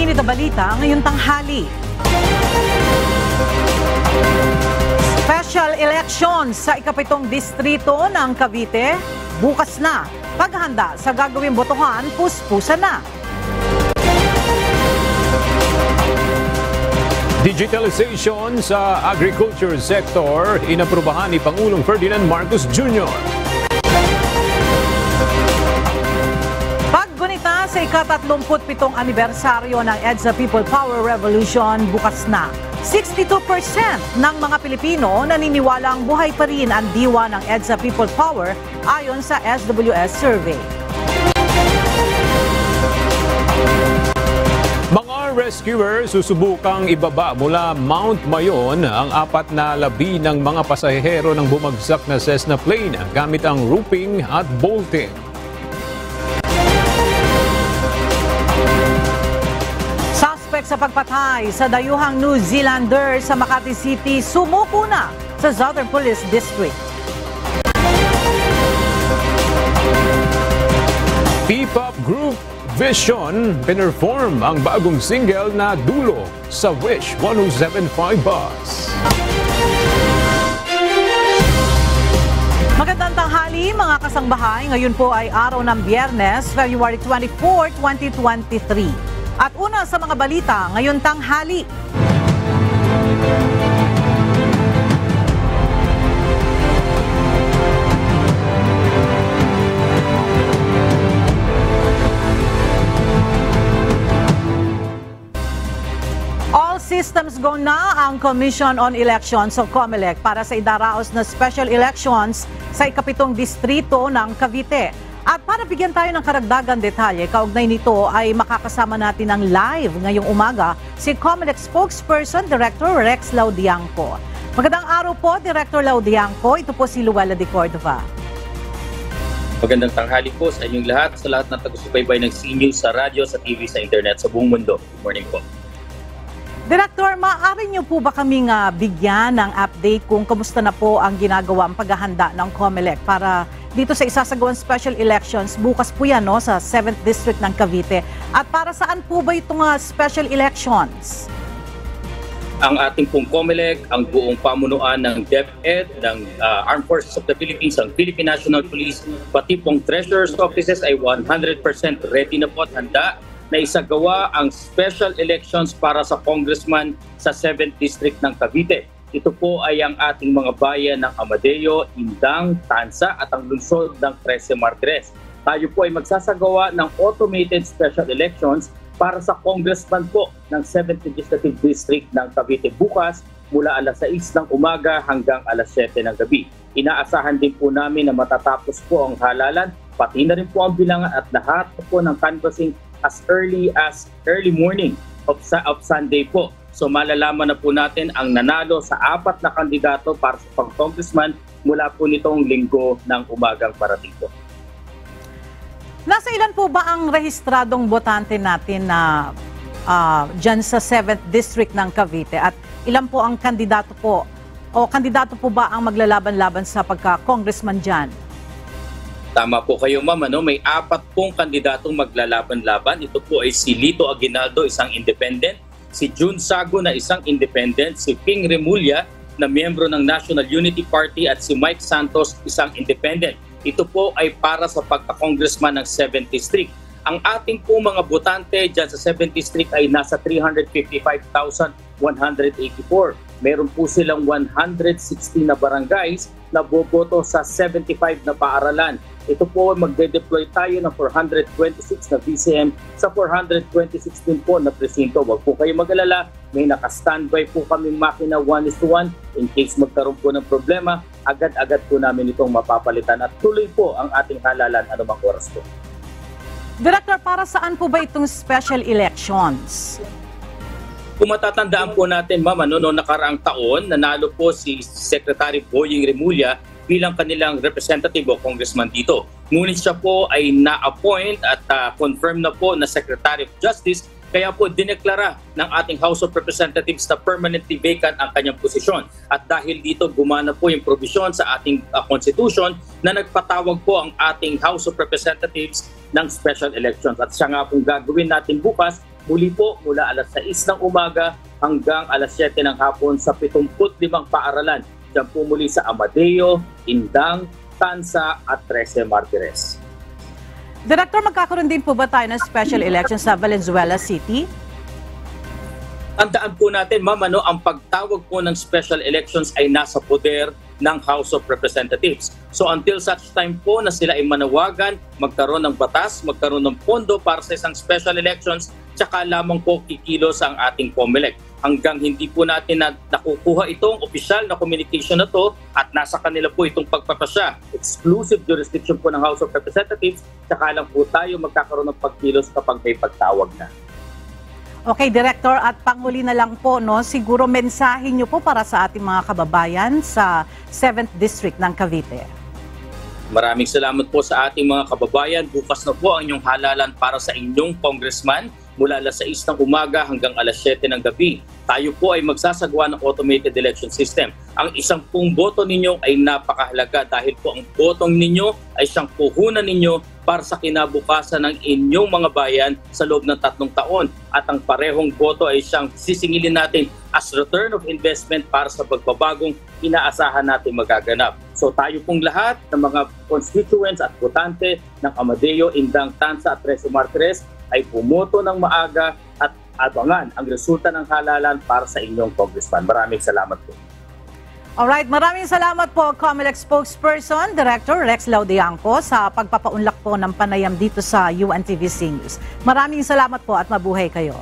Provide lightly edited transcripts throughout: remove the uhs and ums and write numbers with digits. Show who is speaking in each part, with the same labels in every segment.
Speaker 1: umiinit na balita ngayong tanghali. Special election sa ikapitong distrito ng Cavite, bukas na. Paghahanda sa gagawing botohan, puspusan na.
Speaker 2: Digitalization sa agriculture sector, inaprubahan ni Pangulong Ferdinand Marcos Jr.
Speaker 1: Paggunita sa ika-37 anibersaryo ng EDSA People Power Revolution, bukas na. 62% ng mga Pilipino naniniwalang buhay pa rin ang diwa ng EDSA People Power ayon sa SWS survey.
Speaker 2: Mga rescuers susubukang ibaba mula Mount Mayon ang 4 na labi ng mga pasahero ng bumagsak na Cessna plane gamit ang roping at bolting.
Speaker 1: Suspect sa pagpatay sa dayuhang New Zealander sa Makati City sumuko na sa Southern Police District.
Speaker 2: P-pop group Vision pinerform ang bagong single na Dulo sa Wish 107.5 Bus.
Speaker 1: Magandang tanghali mga kasangbahay. Ngayon po ay araw ng Biyernes, February 24, 2023. At una sa mga balita ngayon tanghali. Systems go na ang Commission on Elections o COMELEC para sa idaraos na special elections sa ikapitong distrito ng Cavite. At para bigyan tayo ng karagdagan detalye, kaugnay nito ay makakasama natin ang live ngayong umaga si COMELEC spokesperson Director Rex Laudiangco. Magandang araw po, Director Laudiangco. Ito po si Luella de Cordova.
Speaker 3: Magandang tanghali po sa inyong lahat, sa lahat ng tagusubaybay ng CNews sa radyo, sa TV, sa internet, sa buong mundo. Good morning po.
Speaker 1: Director, maaari niyo po ba kaming bigyan ng update kung kamusta na po ang ginagawa ang paghahanda ng COMELEC para dito sa isasagawang special elections? Bukas po yan no, sa 7th District ng Cavite. At para saan po ba itong special elections?
Speaker 3: Ang ating pong COMELEC, ang buong pamunuan ng DepEd, ng Armed Forces of the Philippines, ang Philippine National Police, pati pong Treasurer's Offices ay 100% ready na po at handa na isagawa ang special elections para sa congressman sa 7th District ng Cavite. Ito po ay ang ating mga bayan ng Amadeo, Indang, Tansa at ang lungsod ng 13 Martires. Tayo po ay magsasagawa ng automated special elections para sa congressman po ng 7th Legislative District ng Cavite bukas mula alas 6 ng umaga hanggang alas 7 ng gabi. Inaasahan din po namin na matatapos po ang halalan, pati na rin po ang bilangan at lahat po ng canvassing as early morning of Sunday po. So malalaman na po natin ang nanalo sa 4 na kandidato para sa pang-congressman mula po nitong linggo ng umagang parating po.
Speaker 1: Nasa ilan po ba ang rehistradong botante natin na dyan sa 7th District ng Cavite? At ilan po ang kandidato po o kandidato po ba ang maglalaban-laban sa pagka-congressman dyan?
Speaker 3: Tama po kayo, ma'am. May 4 pong kandidatong maglalaban-laban. Ito po ay si Lito Aguinaldo, isang independent, si June Sago na isang independent, si Ping Remulla na miyembro ng National Unity Party at si Mike Santos, isang independent. Ito po ay para sa pagka-congressman ng 7th District. Ang ating po mga botante dyan sa 7th District ay nasa 355,184. Meron po silang 160 na barangays na boboto sa 75 na paaralan. Ito po magde-deploy tayo ng 426 na VCM sa 426 din po na presinto. Huwag po kayo mag-alala, may naka-standby po kaming makina 1:1 in case magkaroon po ng problema, agad-agad po namin itong mapapalitan at tuloy po ang ating halalan anumang oras po.
Speaker 1: Director, para saan po ba itong special elections?
Speaker 3: Kung matatandaan po natin, ma'am, noong nakaraang taon, nanalo po si Secretary Boying Remulla bilang kanilang representative o congressman dito. Ngunit siya po ay na-appoint at confirm na po na Secretary of Justice, kaya po dineklara ng ating House of Representatives na permanently vacant ang kanyang posisyon. At dahil dito gumana po yung provision sa ating Constitution na nagpatawag po ang ating House of Representatives ng special elections. At siya nga pong gagawin natin bukas muli po mula alas 6 ng umaga hanggang alas 7 ng hapon sa 75 paaralan. Diyan po muli sa Amadeo, Indang, Tansa at 13 Martires.
Speaker 1: Director, magkakaroon din po ba tayo ng special election sa Valenzuela City?
Speaker 3: Tandaan po natin, ma'am, ang pagtawag po ng special elections ay nasa poder ng House of Representatives. So until such time po na sila ay manawagan, magkaroon ng batas, magkaroon ng pondo para sa isang special elections, tsaka lamang po kikilos ang ating COMELEC. Hanggang hindi po natin nakukuha itong opisyal na communication na to at nasa kanila po itong pagpapasya. Exclusive jurisdiction po ng House of Representatives, tsaka lang po tayo magkakaroon ng pagkilos kapag may pagtawag na.
Speaker 1: Okay, Director, at panghuli na lang po, no, siguro mensahe niyo po para sa ating mga kababayan sa 7th District ng Cavite.
Speaker 3: Maraming salamat po sa ating mga kababayan. Bukas na po ang inyong halalan para sa inyong congressman mula alas 6 ng umaga hanggang alas 7 ng gabi. Tayo po ay magsasagawa ng automated election system. Ang isang pong boto ninyo ay napakahalaga dahil po ang botong ninyo ay siyang puhunan ninyo para sa kinabukasan ng inyong mga bayan sa loob ng 3 taon. At ang parehong boto ay siyang sisingilin natin as return of investment para sa pagbabagong inaasahan natin magaganap. So tayo pong lahat ng mga constituents at botante ng Amadeo, Indang, Tansa at 13 Martires ay pumoto ng maaga at abangan ang resulta ng halalan para sa inyong congressman. Maraming salamat po.
Speaker 1: Alright, maraming salamat po COMELEC spokesperson, Director Rex Laudiangco sa pagpapaunlak po ng panayam dito sa UNTVC News. Maraming salamat po at mabuhay kayo.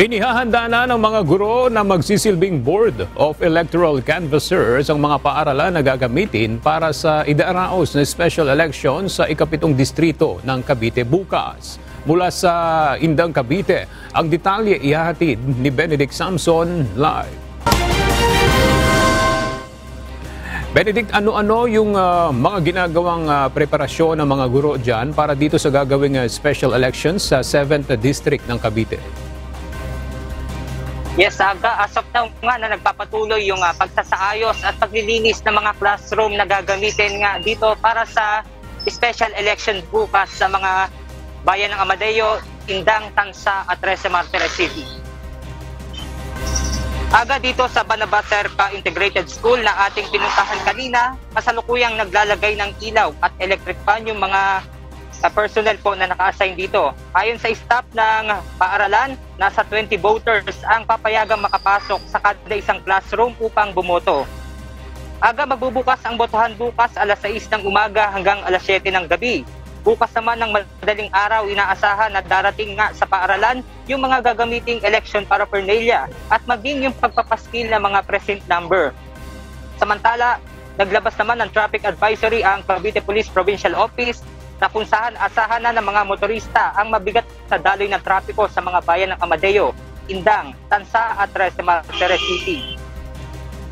Speaker 2: Inihahanda na ng mga guro na magsisilbing Board of Electoral Canvassers ang mga paaralan na gagamitin para sa idaraos na special election sa ika-7 distrito ng Cavite bukas. Mula sa Indang, Cavite, ang detalye ihahatid ni Benedict Samson live. Benedict, ano-ano yung mga ginagawang preparasyon ng mga guro dyan para dito sa gagawing special elections sa 7th District ng Cavite?
Speaker 4: Yes, Aga, as of now nga na nagpapatuloy yung pagsasaayos at paglilinis ng mga classroom na gagamitin nga dito para sa special election bukas sa mga bayan ng Amadeo, Indang, Tansa at 13 Martires City. Aga, dito sa Banabaterca Integrated School na ating pinuntahan kanina, kasalukuyang naglalagay ng ilaw at electric fan yung mga personnel po na naka-assign dito. Ayon sa staff ng paaralan, nasa 20 voters ang papayagang makapasok sa kada isang classroom upang bumoto. Aga, magbubukas ang botohan bukas alas 6 ng umaga hanggang alas 7 ng gabi. Bukas naman ng madaling araw, inaasahan na darating nga sa paaralan yung mga gagamiting election paraphernalia at maging yung pagpapaskil ng mga precinct number. Samantala, naglabas naman ng traffic advisory ang Cavite Police Provincial Office na kung saan asahan na ng mga motorista ang mabigat na daloy ng trapiko sa mga bayan ng Amadeo, Indang, Tansa at 13 Martires City.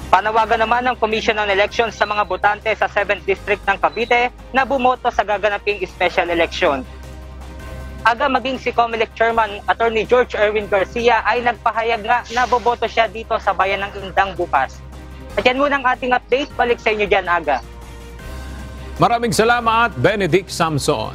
Speaker 4: Panawagan naman ng Commission on Elections sa mga botante sa 7th District ng Cavite na bumoto sa gaganaping special election. Aga, maging si COMELEC Chairman Attorney George Erwin Garcia ay nagpahayag nga na boboto siya dito sa bayan ng Indang bukas. At yan muna ang ating update. Balik sa inyo dyan, Aga.
Speaker 2: Maraming salamat, Benedict Samson.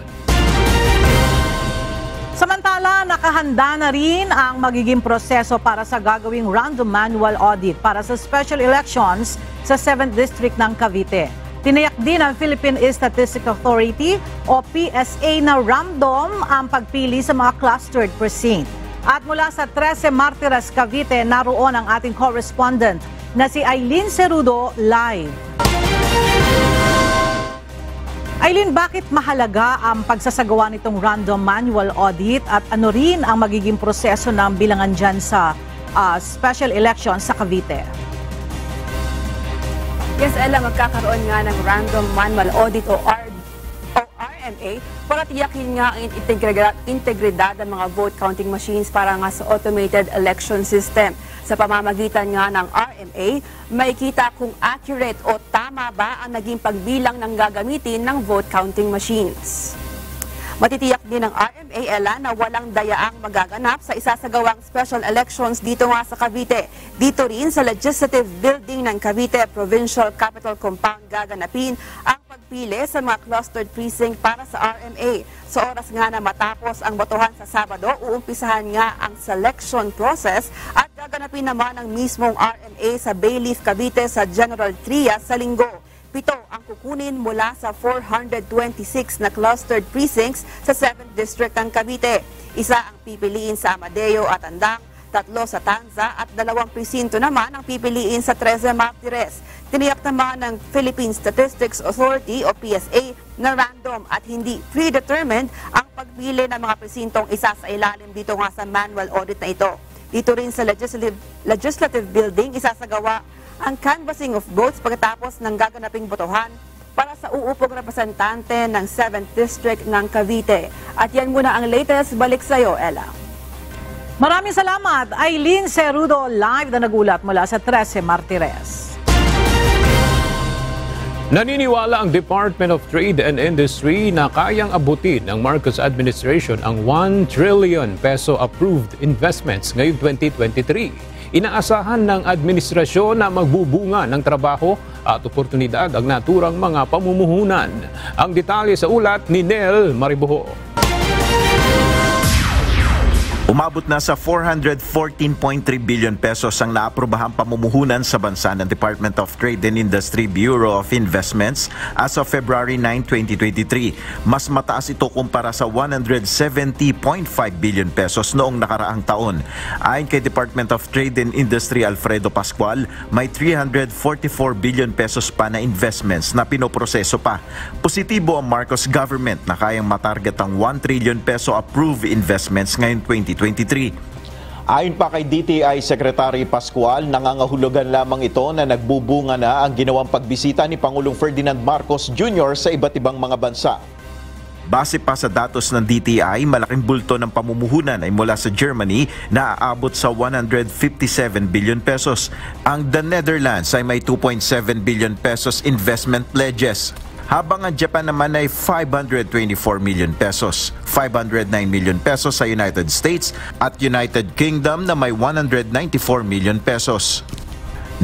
Speaker 1: Samantala, nakahanda na rin ang magiging proseso para sa gagawing random manual audit para sa special elections sa 7th District ng Cavite. Tinayak din ng Philippine Statistics Authority o PSA na random ang pagpili sa mga clustered precinct. At mula sa 13 Martires, Cavite, naroon ang ating correspondent na si Aileen Cerudo live. Aileen, bakit mahalaga ang pagsasagawa nitong random manual audit at ano rin ang magiging proseso ng bilangan dyan sa special election sa Cavite?
Speaker 5: Yes, Ella, magkakaroon nga ng random manual audit o RMA para tiyakin nga ang integridad ng mga vote counting machines para nga sa automated election system. Sa pamamagitan nga ng RMA, makikita kung accurate o tama ba ang naging pagbilang ng gagamitin ng vote counting machines. Matitiyak din ng RMA, Ella, na walang dayaang magaganap sa isasagawang special elections dito nga sa Cavite. Dito rin sa Legislative Building ng Cavite Provincial Capital Compound gaganapin ang pagpili pili sa mga clustered precinct para sa RMA. Sa oras nga na matapos ang botohan sa Sabado, uumpisahan nga ang selection process at gaganapin naman ang mismong RMA sa Bayleaf, Cavite sa General Trias sa Linggo. 7 ang kukunin mula sa 426 na clustered precincts sa 7th District ng Cavite. Isa ang pipiliin sa Amadeo at Andang, 3 sa Tanza at 2 presinto naman ang pipiliin sa 13 Martires. Tiniyak naman ng Philippine Statistics Authority o PSA na random at hindi predetermined ang pagpili ng mga presintong isa sa ilalim dito nga sa manual audit na ito. Dito rin sa Legislative Building, isasagawa ang canvassing of votes pagkatapos ng gaganaping botohan para sa uupong representante ng 7th District ng Cavite. At yan muna ang latest. Balik sa iyo, Ella.
Speaker 1: Maraming salamat, Aileen Cerudo, live na nagulat mula sa 13 Martires.
Speaker 2: Naniniwala ang Department of Trade and Industry na kayang abutin ng Marcos administration ang 1 trillion peso approved investments ngayong 2023. Inaasahan ng administrasyon na magbubunga ng trabaho at oportunidad ang naturang mga pamumuhunan. Ang detalye sa ulat ni Nel Maribuho.
Speaker 6: Umabot na sa 414.3 billion pesos ang naaprobahang pamumuhunan sa bansa ng Department of Trade and Industry Bureau of Investments as of February 9, 2023. Mas mataas ito kumpara sa 170.5 billion pesos noong nakaraang taon. Ayon kay Department of Trade and Industry Alfredo Pascual, may 344 billion pesos pa na investments na pinoproseso pa. Positibo ang Marcos government na kayang matarget ang 1 trillion peso approved investments ngayong 2023.
Speaker 7: Ayon pa kay DTI Secretary Pascual, nangangahulugan lamang ito na nagbubunga na ang ginawang pagbisita ni Pangulong Ferdinand Marcos Jr. sa iba't ibang mga bansa.
Speaker 6: Base pa sa datos ng DTI, malaking bulto ng pamumuhunan ay mula sa Germany na aabot sa 157 billion pesos. Ang The Netherlands ay may 2.7 billion pesos investment pledges. Habang ang Japan naman ay 524 million pesos, 509 million pesos sa United States at United Kingdom na may 194 million pesos.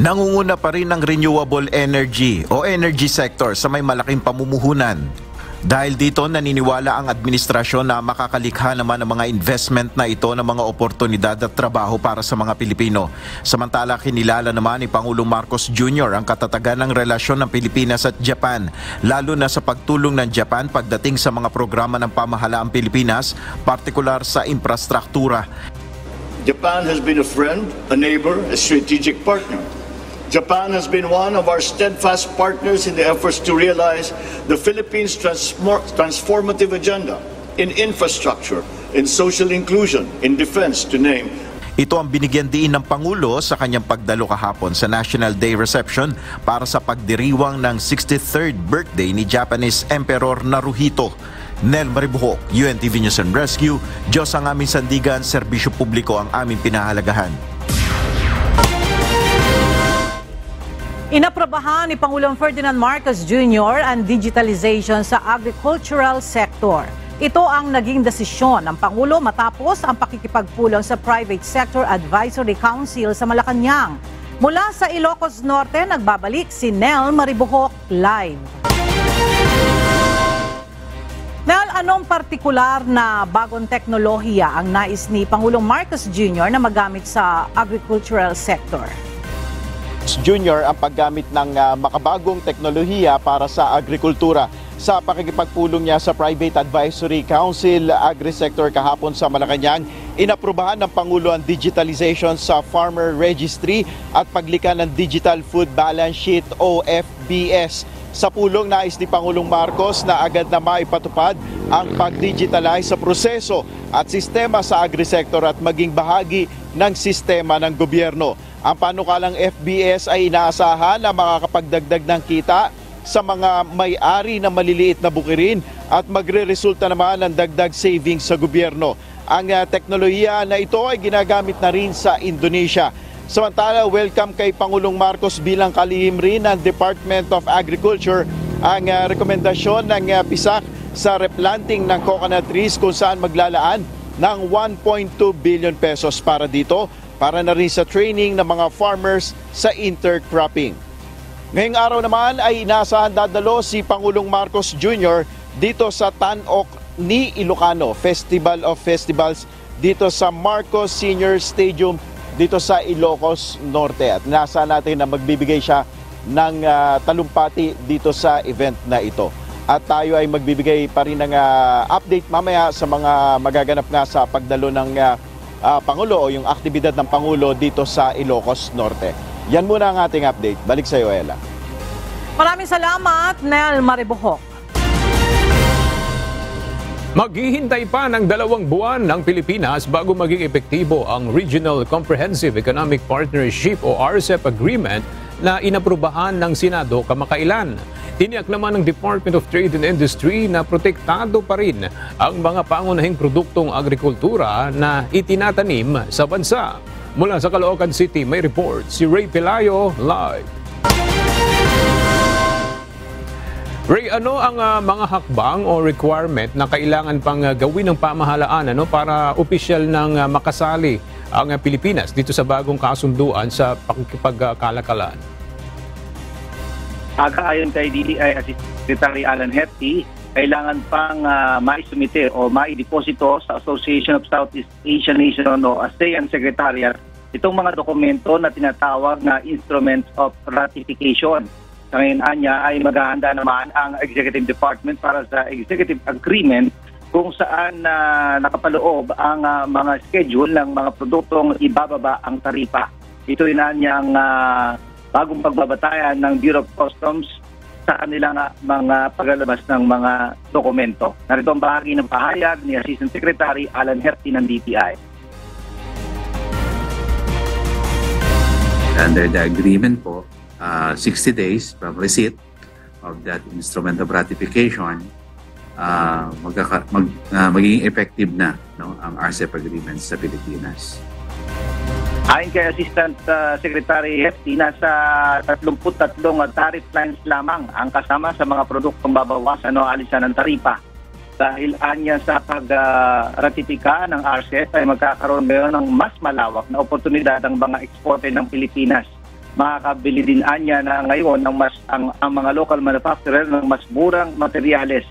Speaker 6: Nangunguna pa rin ang renewable energy o energy sector sa may malaking pamumuhunan. Dahil dito, naniniwala ang administrasyon na makakalikha naman ng mga investment na ito ng mga oportunidad at trabaho para sa mga Pilipino. Samantala, kinilala naman ni Pangulong Marcos Jr. ang katatagan ng relasyon ng Pilipinas at Japan, lalo na sa pagtulong ng Japan pagdating sa mga programa ng pamahalaang Pilipinas, partikular sa infrastruktura.
Speaker 8: Japan has been a friend, a neighbor, a strategic partner. Japan has been one of our steadfast partners in the efforts to realize the Philippines' transformative agenda in infrastructure, in social inclusion, in defense, to name.
Speaker 6: Ito ang binigyan diin ng Pangulo sa kanyang pagdalo kahapon sa National Day Reception para sa pagdiriwang ng 63rd birthday ni Japanese Emperor Naruhito. Nel Maribuho, UNTV News and Rescue. Diyos ang aming sandigan, serbisyo publiko ang aming pinahalagahan.
Speaker 1: Inaprobahan ni Pangulong Ferdinand Marcos Jr. ang digitalization sa agricultural sector. Ito ang naging desisyon ng Pangulo matapos ang pakikipagpulong sa Private Sector Advisory Council sa Malacanang. Mula sa Ilocos Norte, nagbabalik si Nel Maribuhok live. Nel, anong partikular na bagong teknolohiya ang nais ni Pangulong Marcos Jr. na magamit sa agricultural sector?
Speaker 7: Junior ang paggamit ng makabagong teknolohiya para sa agrikultura. Sa pakikipagpulong niya sa Private Advisory Council Agri-Sector kahapon sa Malacanang, inaprubahan ng Pangulo ang digitalization sa Farmer Registry at paglikha ng Digital Food Balance Sheet o FBS. Sa pulong, nais ni Pangulong Marcos na agad na maipatupad ang pag-digitalize sa proseso at sistema sa agri-sector at maging bahagi ng sistema ng gobyerno. Ang panukalang FBS ay inaasahan na makakapagdagdag ng kita sa mga may-ari ng maliliit na bukirin at magre-resulta naman ng dagdag savings sa gobyerno. Ang teknolohiya na ito ay ginagamit na rin sa Indonesia. Samantala, welcome kay Pangulong Marcos bilang kalihim rin ng Department of Agriculture ang rekomendasyon ng PISAC sa replanting ng coconut trees kung saan maglalaan ng 1.2 billion pesos para dito, para na rin sa training ng mga farmers sa intercropping. Ngayong araw naman ay inaasahan dadalo si Pangulong Marcos Jr. dito sa Tan-Ok ni Ilocano, Festival of Festivals dito sa Marcos Senior Stadium dito sa Ilocos Norte. At inaasahan natin na magbibigay siya ng talumpati dito sa event na ito. At tayo ay magbibigay pa rin ng update mamaya sa mga magaganap nga sa pagdalo ng Pangulo o yung aktibidad ng Pangulo dito sa Ilocos Norte. Yan muna ang ating update. Balik sa iyo, Ella.
Speaker 1: Maraming salamat, Nel Maribuhok.
Speaker 2: Maghihintay pa ng 2 buwan ng Pilipinas bago maging epektibo ang Regional Comprehensive Economic Partnership o RCEP Agreement na inaprubahan ng Senado kamakailan. Tiniyak naman ng Department of Trade and Industry na protektado pa rin ang mga pangunahing produktong agrikultura na itinatanim sa bansa. Mula sa Caloocan City, may report si Ray Pelayo live. Ray, ano ang mga hakbang o requirement na kailangan pang gawin ng pamahalaan para opisyal ng makasali ang Pilipinas dito sa bagong kasunduan sa pakikipagkalakalan?
Speaker 9: Ayon kay DTI Secretary Alan Hefty, kailangan pang maisumite o maideposito sa Association of Southeast Asian Nations o ASEAN Secretariat itong mga dokumento na tinatawag na Instruments of Ratification. Sa ngayon niya ay maghahanda naman ang Executive Department para sa Executive Agreement kung saan nakapaloob ang mga schedule ng mga produktong ibababa ang taripa. Ito rin niyang bagong pagbabatayan ng Bureau of Customs sa kanilang mga paglalabas ng mga dokumento. Narito ang bahagi ng pahayag ni Assistant Secretary Alan Hefty ng DTI.
Speaker 10: Under the agreement po, 60 days from receipt of that instrument of ratification, magiging effective na ang RCEP agreement sa Pilipinas.
Speaker 9: Ayon kay Assistant Secretary Hefty, nasa 33 tariff lines lamang ang kasama sa mga produktong babawasan o alisan ng taripa. Dahil anya sa pag-ratifika ng RCEP ay magkakaroon ngayon ng mas malawak na oportunidad ang mga exporter ng Pilipinas. Makakabili din anya na ngayon ang mga local manufacturer ng mas murang materyales.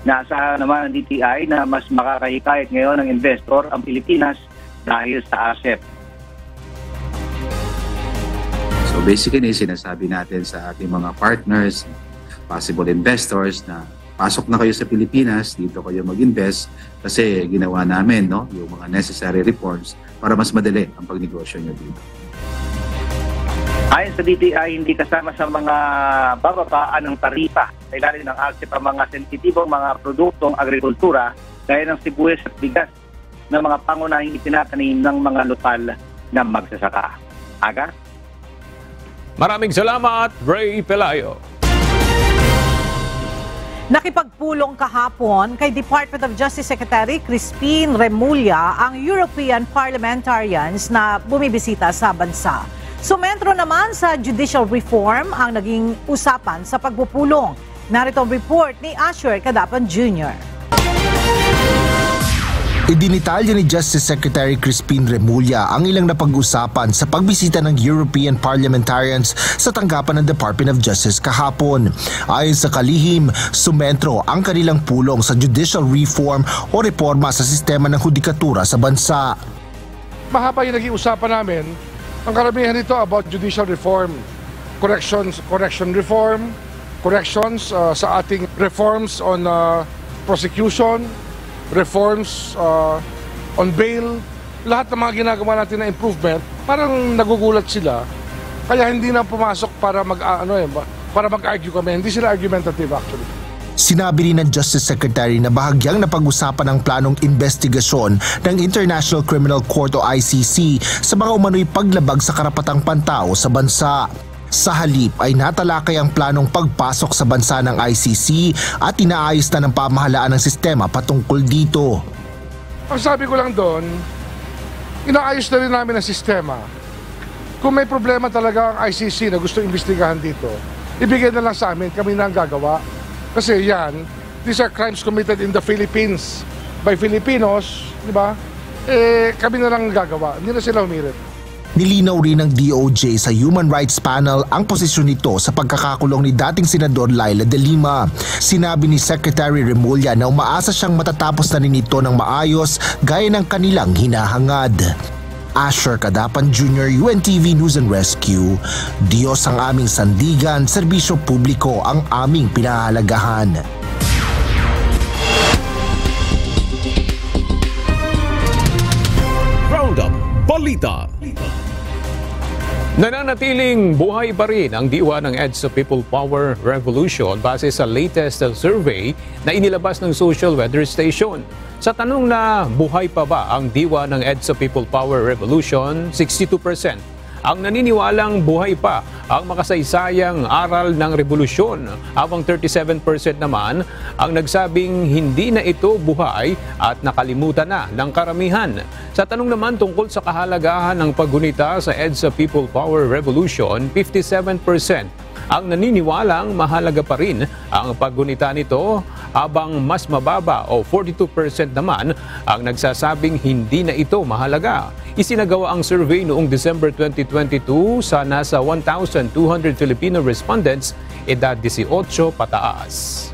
Speaker 9: Naasahan naman ng DTI na mas makakahikayat ngayon ng investor ang Pilipinas dahil sa RCEP.
Speaker 10: So basically, sinasabi natin sa ating mga partners, possible investors na pasok na kayo sa Pilipinas, dito kayo mag-invest kasi ginawa namin yung mga necessary reforms para mas madali ang pagnegosyo nyo dito.
Speaker 9: Ayon sa DTI, hindi kasama sa mga bababaan ng taripa sa ilalim ng RCEP ang mga sensitibong mga produktong agrikultura gaya ng sibuyas at bigas na mga pangunahing itinatanim ng mga lokal na magsasaka. Aga?
Speaker 2: Maraming salamat, Ray Pelayo.
Speaker 1: Nakipagpulong kahapon kay Department of Justice Secretary Crispin Remulla ang European parliamentarians na bumibisita sa bansa. Sumentro naman sa judicial reform ang naging usapan sa pagpupulong. Narito ang report ni Asher Cadapan Jr.
Speaker 11: Idinitalya ni Justice Secretary Crispin Remulla ang ilang napag-usapan sa pagbisita ng European parliamentarians sa tanggapan ng Department of Justice kahapon. Ayon sa kalihim, sumentro ang kanilang pulong sa judicial reform o reforma sa sistema ng hudikatura sa bansa.
Speaker 12: Mahaba yung naging usapan namin. Ang karamihan nito about judicial reform, correction reform, corrections sa ating reforms on prosecution, reforms on bail, lahat ng mga ginagawa natin na improvement, parang nagugulat sila. Kaya hindi na pumasok para mag-argue kami. Hindi sila argumentative actually.
Speaker 11: Sinabi rin ng Justice Secretary na bahagyang napag-usapan ang planong investigasyon ng International Criminal Court o ICC sa mga umano'y paglabag sa karapatang pantao sa bansa. Sa halip ay natalakay ang planong pagpasok sa bansa ng ICC at inaayos na ng pamahalaan ng sistema patungkol dito.
Speaker 12: Ang sabi ko lang doon, inaayos na rin namin ang sistema. Kung may problema talaga ang ICC na gusto imbestigahan dito, ibigay na lang sa amin, kami na ang gagawa. Kasi these are crimes committed in the Philippines by Filipinos, di ba? Kami na lang ang gagawa, hindi na sila humirit.
Speaker 11: Nilinaw rin ng DOJ sa Human Rights Panel ang posisyon nito sa pagkakakulong ni dating Senador Laila De Lima. Sinabi ni Secretary Remulla na umaasa siyang matatapos na rin ito ng maayos gaya ng kanilang hinahangad. Asher Cadapan Jr., UNTV News and Rescue. Diyos ang aming sandigan, serbisyo publiko ang aming pinahahalagahan.
Speaker 2: Roundup Balita. Nananatiling buhay pa rin ang diwa ng EDSA People Power Revolution base sa latest survey na inilabas ng Social Weather Station. Sa tanong na buhay pa ba ang diwa ng EDSA People Power Revolution, 62% ang naniniwalang buhay pa ang makasaysayang aral ng revolusyon, habang 37% naman ang nagsabing hindi na ito buhay at nakalimutan na ng karamihan. Sa tanong naman tungkol sa kahalagahan ng paggunita sa EDSA People Power Revolution, 57% ang naniniwalang mahalaga pa rin ang paggunita nito, habang mas mababa o 42% naman ang nagsasabing hindi na ito mahalaga. Isinagawa ang survey noong December 2022 sa nasa 1,200 Filipino respondents edad 18 pataas.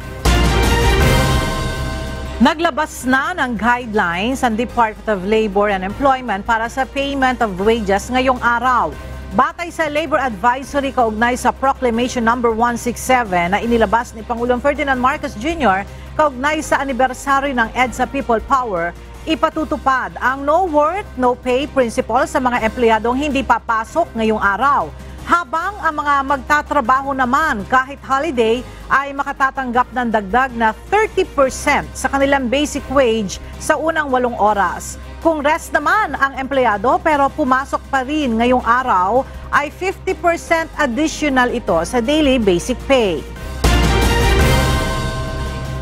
Speaker 1: Naglabas na ng guidelines ang Department of Labor and Employment para sa payment of wages ngayong araw. Batay sa Labor Advisory kaugnay sa Proclamation No. 167 na inilabas ni Pangulong Ferdinand Marcos Jr. kaugnay sa anibersaryo ng EDSA People Power, ipatutupad ang no work, no pay principle sa mga empleyadong hindi papasok ngayong araw. Habang ang mga magtatrabaho naman kahit holiday ay makatatanggap ng dagdag na 30% sa kanilang basic wage sa unang 8 oras. Kung rest naman ang empleyado pero pumasok pa rin ngayong araw, ay 50% additional ito sa daily basic pay.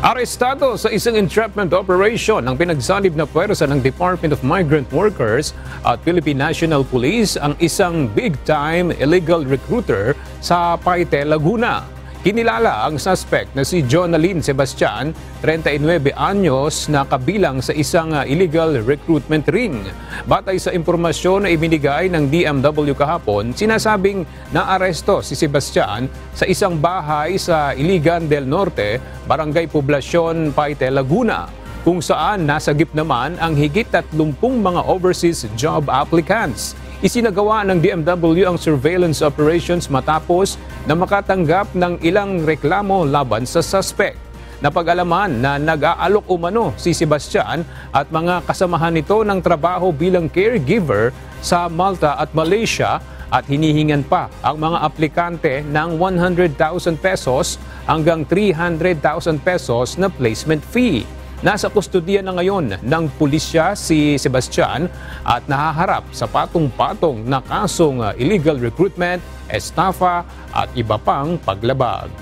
Speaker 2: Arestado sa isang entrapment operation ang pinagsanib na puwersa ng Department of Migrant Workers at Philippine National Police ang isang big-time illegal recruiter sa Paite, Laguna. Kinilala ang suspect na si Jonalyn Sebastian, 39 anyos, na kabilang sa isang illegal recruitment ring. Batay sa impormasyon na ibinigay ng DMW kahapon, sinasabing naaresto si Sebastian sa isang bahay sa Iligan del Norte, Barangay Poblacion, Paite, Laguna, kung saan nasagip naman ang higit 30 mga overseas job applicants. Isinagawa ng DMW ang surveillance operations matapos na makatanggap ng ilang reklamo laban sa suspect. Napag-alaman na nag-aalok umano si Sebastian at mga kasamahan nito ng trabaho bilang caregiver sa Malta at Malaysia, at hinihingan pa ang mga aplikante ng 100,000 pesos hanggang 300,000 pesos na placement fee. Nasa kustodiya na ngayon ng pulisya si Sebastian at nahaharap sa patong-patong na kasong illegal recruitment, estafa at iba pang paglabag.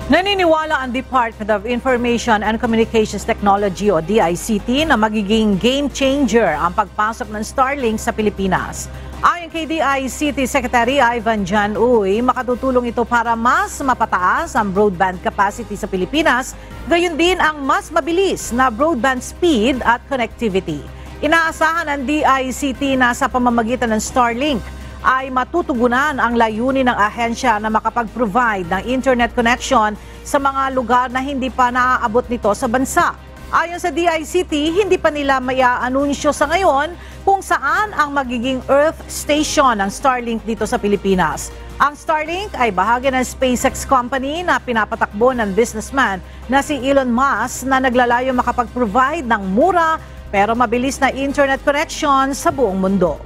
Speaker 1: Naniniwala ang Department of Information and Communications Technology o DICT na magiging game changer ang pagpasok ng Starlink sa Pilipinas. Ayon kay DICT Secretary Ivan Jan Uy, makatutulong ito para mas mapataas ang broadband capacity sa Pilipinas, gayon din ang mas mabilis na broadband speed at connectivity. Inaasahan ng DICT na sa pamamagitan ng Starlink ay matutugunan ang layunin ng ahensya na makapag-provide ng internet connection sa mga lugar na hindi pa naaabot nito sa bansa. Ayon sa DICT, hindi pa nila maya-anunsyo sa ngayon kung saan ang magiging Earth Station ng Starlink dito sa Pilipinas. Ang Starlink ay bahagi ng SpaceX company na pinapatakbo ng businessman na si Elon Musk, na naglalayong makapag-provide ng mura pero mabilis na internet connection sa buong mundo.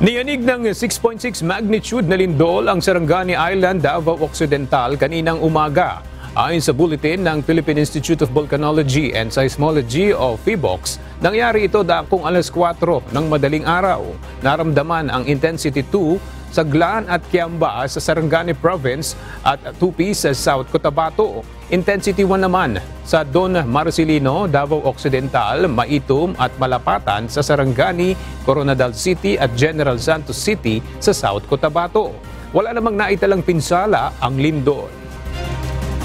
Speaker 2: Niyanig ng 6.6 magnitude na lindol ang Sarangani Island, Davao Occidental kaninang umaga. Ayon sa bulletin ng Philippine Institute of Volcanology and Seismology o PHIVOLCS, nangyari ito dakong alas 4 ng madaling araw. Naramdaman ang intensity 2 sa Glan at Kiamba sa Sarangani Province at Tupi sa South Cotabato. Intensity 1 naman sa Don Marcelino, Davao Occidental, Maitum at Malapatan sa Sarangani, Coronadal City at General Santos City sa South Cotabato. Wala namang naitalang pinsala ang lindol.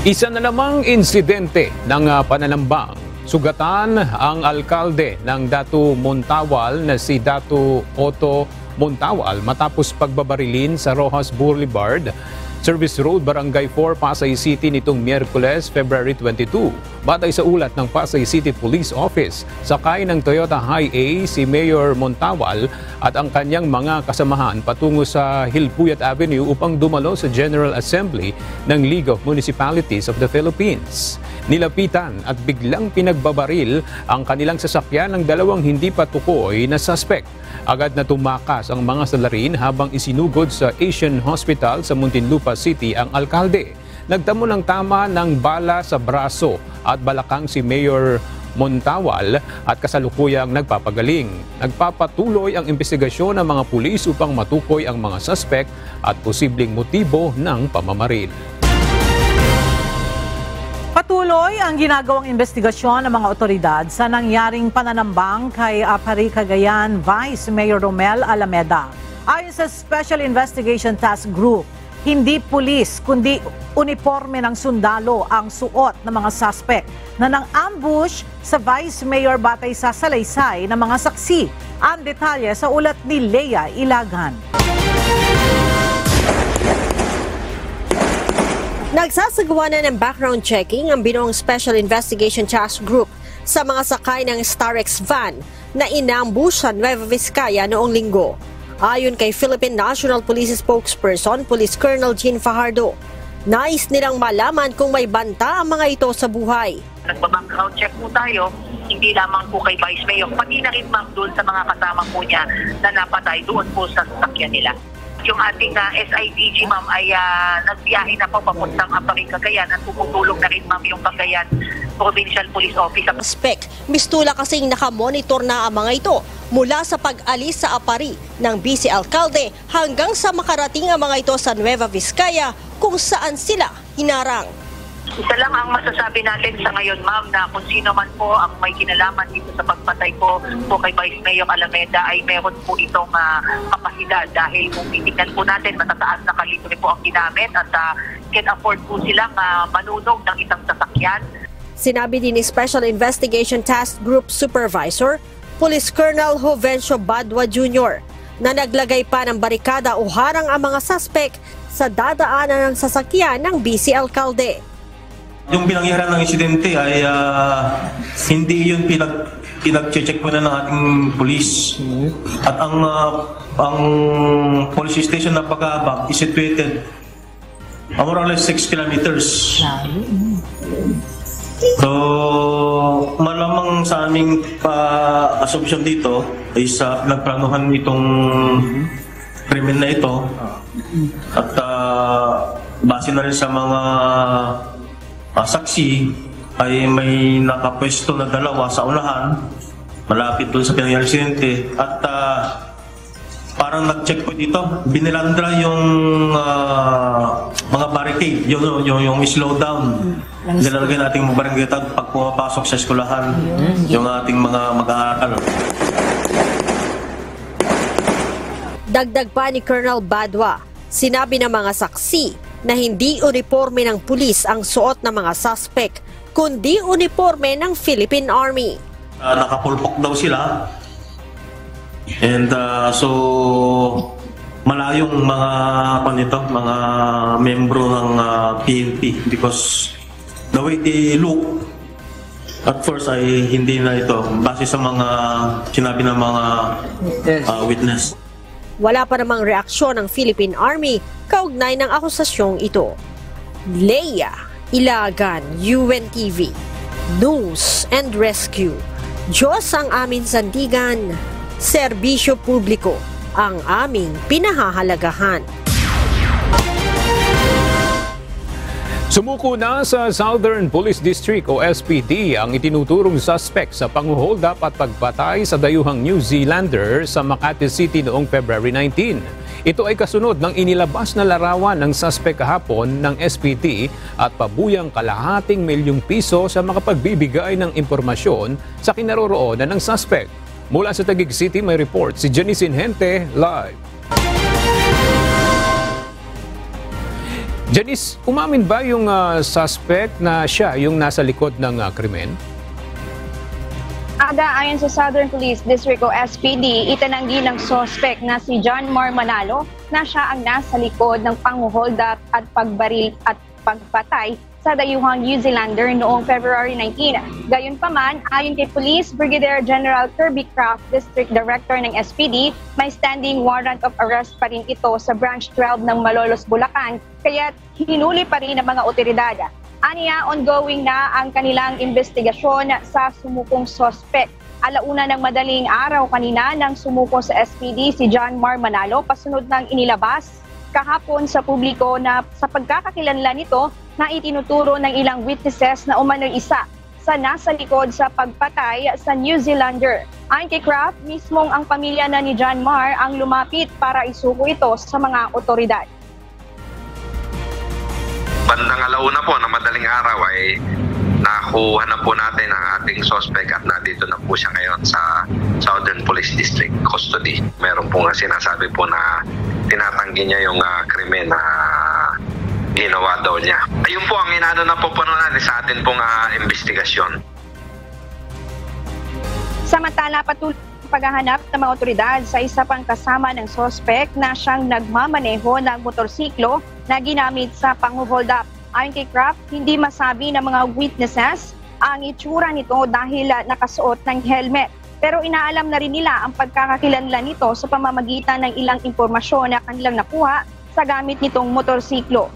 Speaker 2: Isa na namang insidente ng pananambang Sugatan ang alkalde ng Datu Montawal na si Datu Otto Montawal matapos pagbabarilin sa Rojas Boulevard, Service Road, Barangay 4, Pasay City nitong Miyerkules, February 22. Batay sa ulat ng Pasay City Police Office, sakay ng Toyota Hi-A si Mayor Montawal at ang kanyang mga kasamahan patungo sa Hilpuyat Avenue upang dumalo sa General Assembly ng League of Municipalities of the Philippines. Nilapitan at biglang pinagbabaril ang kanilang sasakyan ng dalawang hindi patukoy na suspect. Agad na tumakas ang mga salarin habang isinugod sa Asian Hospital sa Muntinlupa City ang alkalde. Nagtamo ng tama ng bala sa braso at balakang si Mayor Montawal at kasalukuyang nagpapagaling. Nagpapatuloy ang investigasyon ng mga pulis upang matukoy ang mga suspect at posibleng motibo ng pamamaril.
Speaker 1: Patuloy ang ginagawang investigasyon ng mga otoridad sa nangyaring pananambang kay Apari Cagayan Vice Mayor Romel Alameda. Ayon sa Special Investigation Task Group, hindi pulis kundi uniforme ng sundalo ang suot ng mga suspect na nang-ambush sa Vice Mayor batay sa salaysay ng mga saksi. Ang detalye sa ulat ni Lea Ilagan.
Speaker 13: Nagsasagawa na ng background checking ang binuong Special Investigation Task Group sa mga sakay ng Starex van na inambush sa Nueva Vizcaya noong linggo. Ayon kay Philippine National Police Spokesperson, Police Colonel Jean Fajardo, nais nilang malaman kung may banta ang mga ito sa buhay.
Speaker 14: Nagbabackground check po tayo, hindi lamang po kay Vice Mayor, pati na rin ma'am doon sa mga kasama po niya na napatay doon po sa sasakyan nila. Yung ating SIDG ma'am ay nagbiyahe na po papuntang Apari Cagayan at tumutulong na rin ma'am yung Cagayan Provincial Police Office.
Speaker 13: Suspect, mistula kasing nakamonitor na ang mga ito mula sa pag-alis sa Apari ng Vice Alcalde hanggang sa makarating ang mga ito sa Nueva Vizcaya kung saan sila hinarang.
Speaker 14: Isa lang ang masasabi natin sa ngayon, ma'am, na kung sino man po ang may kinalaman dito sa pagpatay po kay Vice Mayor Alameda ay meron po itong kapasidad dahil kung titignan po natin, matataas na kalibre po ang ginamit at can afford po silang manunog ng isang sasakyan.
Speaker 13: Sinabi din ni Special Investigation Task Group Supervisor, Police Colonel Jovencio Badwa Jr., na naglagay pa ng barikada o harang ang mga suspect sa dadaanan ng sasakyan ng Vice Alcalde.
Speaker 15: Yung pinangyaran ng insidente ay hindi yun pinag-check muna ng ating police. At ang police station na Pagabag is situated more or less 6 kilometers. So, malamang sa aming assumption dito is nagplanuhan itong krimen na ito. At base na rin sa mga saksi ay may nakapwesto na dalawa sa unahan malapit doon sa pinangyaring insidente at parang nag-check po dito, binilandra yung mga barricade, yung slow down. Nilalagay nating barangay tag pag pumapasok sa eskulahan yung ating mga mag-aaral.
Speaker 13: Dagdag pa ni Colonel Badwa, sinabi ng mga saksi na hindi uniforme ng pulis ang suot ng mga suspect, kundi uniforme ng Philippine Army.
Speaker 15: Nakapulpok daw sila. And so malayong mga membro ng PNP because the way they look at first ay hindi na ito base sa mga sinabi ng mga witness.
Speaker 13: Wala pa namang reaksyon ng Philippine Army kaugnay ng akusasyong ito. Lea Ilagan, UNTV, News and Rescue. Diyos ang aming sandigan, serbisyo publiko ang aming pinahahalagahan.
Speaker 2: Sumuko na sa Southern Police District o SPD ang itinuturong suspect sa panghuhold up at pagpatay sa dayuhang New Zealander sa Makati City noong February 19. Ito ay kasunod ng inilabas na larawan ng suspect kahapon ng SPD at pabuyang kalahating milyong piso sa makapagbibigay ng impormasyon sa kinaroroonan ng suspect. Mula sa Taguig City may report si Janice Inhente live. Janice, umamin ba yung suspect na siya yung nasa likod ng krimen?
Speaker 16: Aga, ayon sa Southern Police District o SPD, itinanggi ng suspect na si John Mar Manalo na siya ang nasa likod ng pang-hold up at pagbaril at pagpatay sa dayuhang New Zealander noong February 19. Gayunpaman, ayon kay Police Brigadier General Kirby Craft, District Director ng SPD, may standing warrant of arrest pa rin ito sa Branch 12 ng Malolos, Bulacan, kaya hinuli pa rin ng mga otoridad. Aniya, ongoing na ang kanilang investigasyon sa sumukong suspect. Alauna ng madaling araw kanina nang sumuko sa SPD si John Mar Manalo, pasunod ng inilabas kahapon sa publiko na sa pagkakakilanlan nito na itinuturo ng ilang witnesses na umano'y isa sa nasa likod sa pagpatay sa New Zealander. Ayon kay Kraft, mismong ang pamilya na ni John Mar ang lumapit para isuko ito sa mga otoridad.
Speaker 17: Bandang alauna po na madaling araw ay nakuha na po natin ang ating suspect at nandito na po siya ngayon sa Southern Police District custody. Meron po nga sinasabi po na tinatanggi niya yung krimen na ginawa daw niya. Ayun po ang inano na po natin sa atin pong investigasyon.
Speaker 16: Samantala, patuloy ang paghahanap ng mga otoridad sa isa pang kasama ng suspect na siyang nagmamaneho ng motorsiklo na ginamit sa pang-hold up. Ayon kay Kraft, hindi masabi ng mga witnesses ang itsura nito dahil nakasuot ng helmet. Pero inaalam na rin nila ang pagkakakilanlan nito sa pamamagitan ng ilang impormasyon na kanilang nakuha sa gamit nitong motorsiklo.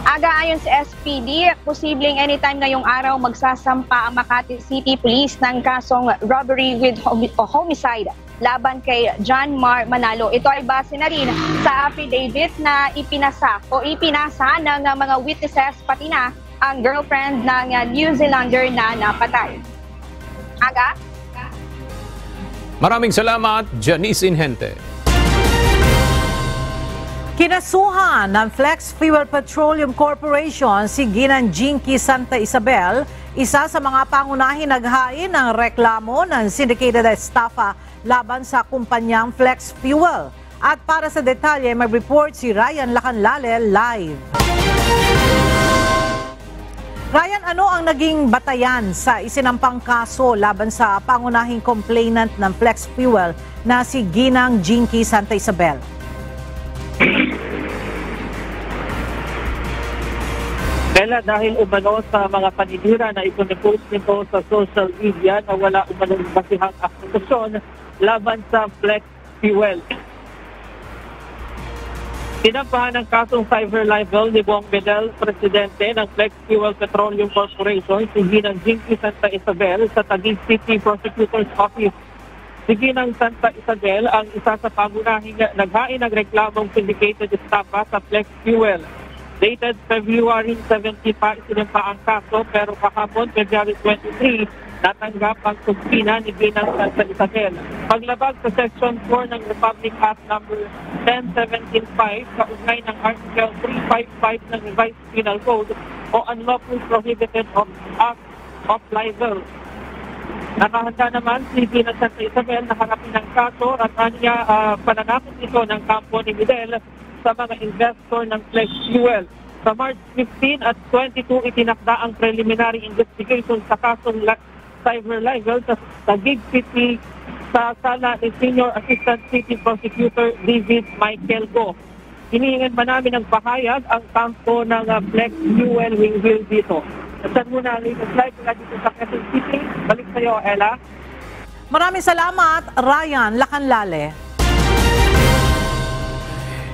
Speaker 16: Aga, ayon sa SPD, posibleng anytime ngayong araw magsasampa ang Makati City Police ng kasong robbery with homicide laban kay John Mar Manalo. Ito ay base na rin sa affidavit na ipinasa ng mga witnesses pati na ang girlfriend ng New Zealander na napatay. Aga?
Speaker 2: Maraming salamat, Janice Inhente.
Speaker 1: Kinasuhan ng Flex Fuel Petroleum Corporation si Ginang Jinky Santa Isabel, isa sa mga pangunahing naghain ng reklamo ng syndicated estafa laban sa kumpanyang Flex Fuel. At para sa detalye, may report si Ryan Lacanlale live. Ryan, ano ang naging batayan sa isinampang kaso laban sa pangunahing complainant ng Flex Fuel na si Ginang Jinky Santa Isabel?
Speaker 18: Bella, dahil umano sa mga paninira na iponipost nito sa social media na wala umanong basihang akusasyon laban sa Flex Fuel. Tinampahan ng kasong cyber libel ni Bong Bedel, presidente ng Flex Fuel Petroleum Corporation, si Ginang Jinky Santa Isabel sa Taguig City Prosecutor's Office. Si Ginang Santa Isabel ang isa sa pangunahing naghain ng reklamong syndicated estafa sa Flex Fuel. Dated February 17 pa isinampa ang kaso, pero kahapon February 23 natanggap ang suspina ni Ginang Santa Isabel. Paglabag sa Section 4 ng Republic Act No. 10175 kaugnay ng Article 355 ng Revised Penal Code o Unlawful Prohibited Act of Libel. Nakahanda naman si Ginang Santa Isabel na harapin ng kaso at anya pananakot ito ng kampo ni Bedel sa mga investor ng Flex Fuel. Sa March 15 at 22, itinakda ang preliminary investigation sa kasong cyber libel sa Taguig City sa sala ni Senior Assistant City Prosecutor David Michael Go. Hinihingan ba namin ng pahayag ang kampo ng Flex Fuel Wingville dito. Saan muna latest live mula dito sa Quezon City. Balik sa iyo, Ella.
Speaker 1: Maraming salamat, Ryan Lacanlale.